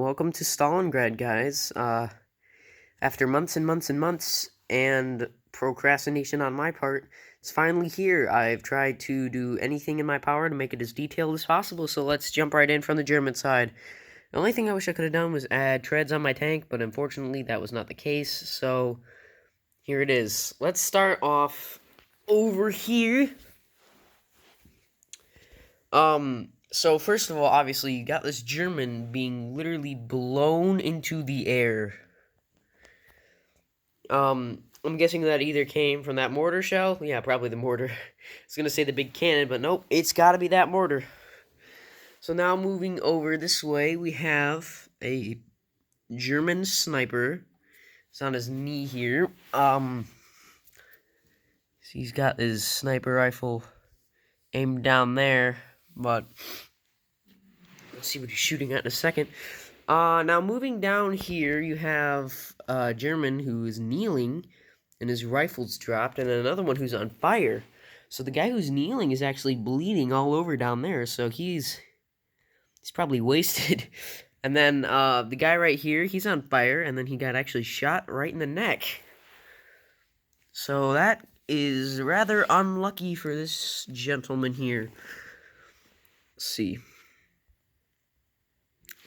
Welcome to Stalingrad, guys. After months and months and months and procrastination on my part, it's finally here. I've tried to do anything in my power to make it as detailed as possible, so let's jump right in from the German side. The only thing I wish I could have done was add treads on my tank, but unfortunately that was not the case, so here it is. Let's start off over here. So first of all, obviously, you got this German being literally blown into the air. I'm guessing that either came from that mortar shell. Yeah, probably the mortar. I was gonna say the big cannon, but nope, it's gotta be that mortar. So now moving over this way, we have a German sniper. It's on his knee here. He's got his sniper rifle aimed down there, but let's see what he's shooting at in a second. Now moving down here, you have a German who is kneeling, and his rifle's dropped, and another one who's on fire. So the guy who's kneeling is actually bleeding all over down there, so he's probably wasted. And then the guy right here, he's on fire, and then he got actually shot right in the neck. So that is rather unlucky for this gentleman here. Let's see.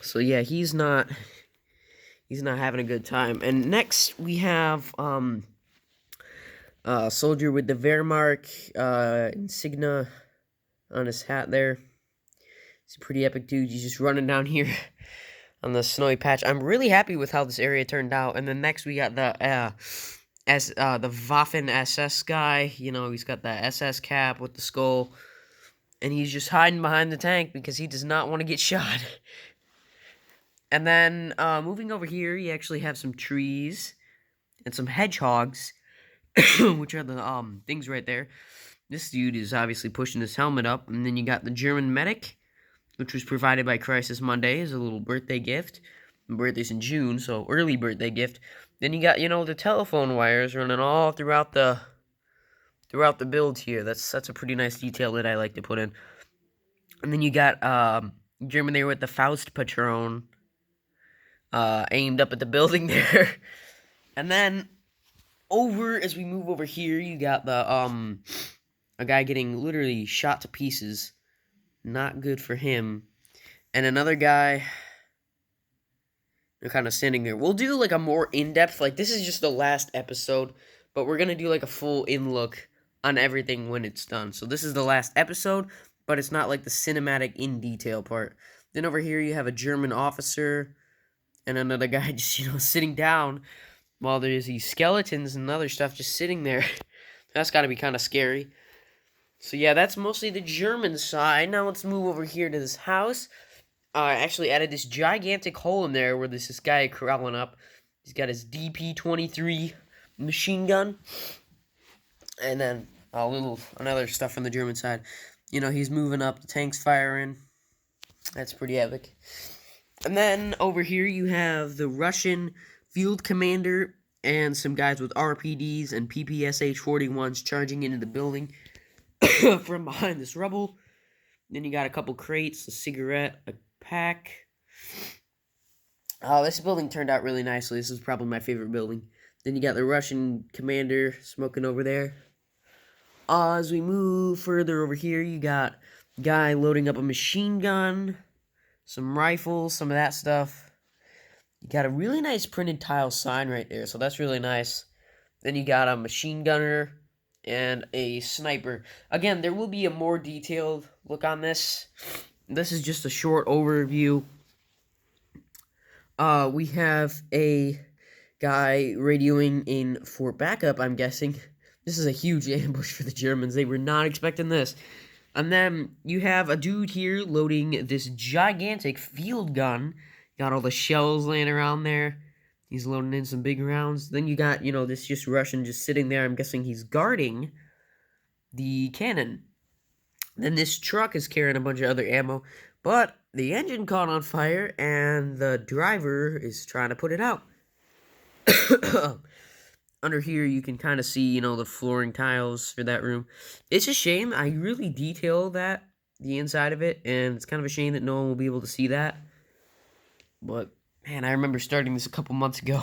So yeah, he's not having a good time. And next we have a soldier with the Wehrmacht insignia on his hat there. He's a pretty epic dude. He's just running down here on the snowy patch. I'm really happy with how this area turned out. And then next we got the Waffen SS guy. You know, he's got the SS cap with the skull, and he's just hiding behind the tank because he does not want to get shot. And then moving over here, you actually have some trees and some hedgehogs, which are the things right there. This dude is obviously pushing his helmet up, and then you got the German medic, which was provided by Crisis Monday as a little birthday gift. My birthday's in June, so early birthday gift. Then you got, you know, the telephone wires running all throughout the build here. That's a pretty nice detail that I like to put in. And then you got German there with the Faust Patron aimed up at the building there. And then as we move over here, you got the a guy getting literally shot to pieces. Not good for him. And another guy, they're kind of standing there. We'll do like a more in-depth, like this is just the last episode, but we're gonna do like a full in-look on everything when it's done. So this is the last episode, but it's not like the cinematic in-detail part. Then over here you have a German officer and another guy just, you know, sitting down while there's these skeletons and other stuff just sitting there. That's got to be kind of scary. So yeah, that's mostly the German side. Now let's move over here to this house. I actually added this gigantic hole in there where there's this guy crawling up. He's got his DP-23 machine gun. And then another stuff from the German side. You know, he's moving up, the tank's firing. That's pretty epic. And then over here you have the Russian field commander and some guys with RPDs and PPSH-41s charging into the building from behind this rubble. Then you got a couple crates, a cigarette, a pack. Oh, this building turned out really nicely. This is probably my favorite building. Then you got the Russian commander smoking over there. As we move further over here, you got a guy loading up a machine gun, some rifles, some of that stuff. You got a really nice printed tile sign right there, so that's really nice. Then you got a machine gunner and a sniper. Again, there will be a more detailed look on this. This is just a short overview. We have a guy radioing in for backup, I'm guessing. This is a huge ambush for the Germans. They were not expecting this. And then you have a dude here loading this gigantic field gun. Got all the shells laying around there. He's loading in some big rounds. Then you got, you know, this just Russian just sitting there. I'm guessing he's guarding the cannon. Then this truck is carrying a bunch of other ammo. But the engine caught on fire, and the driver is trying to put it out. Under here, you can kind of see, you know, the flooring tiles for that room. It's a shame. I really detail that, the inside of it, and it's kind of a shame that no one will be able to see that. But Man, I remember starting this a couple months ago.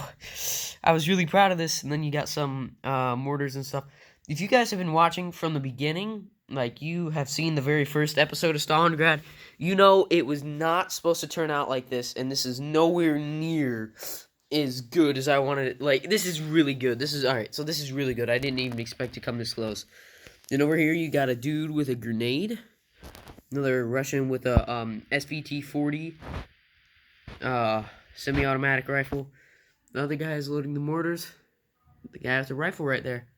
I was really proud of this, and then you got some mortars and stuff. If you guys have been watching from the beginning, like you have seen the very first episode of Stalingrad, you know it was not supposed to turn out like this, and this is nowhere near as good as I wanted it. Like, this is really good. This is, alright, so this is really good. I didn't even expect to come this close. Then over here, you got a dude with a grenade. Another Russian with a SVT-40 semi-automatic rifle. The other guy is loading the mortars. The guy with the rifle right there.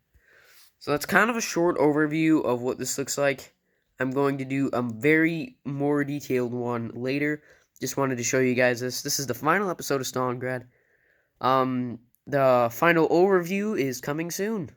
So that's kind of a short overview of what this looks like. I'm going to do a very more detailed one later. Just wanted to show you guys this. This is the final episode of Stalingrad. The final overview is coming soon.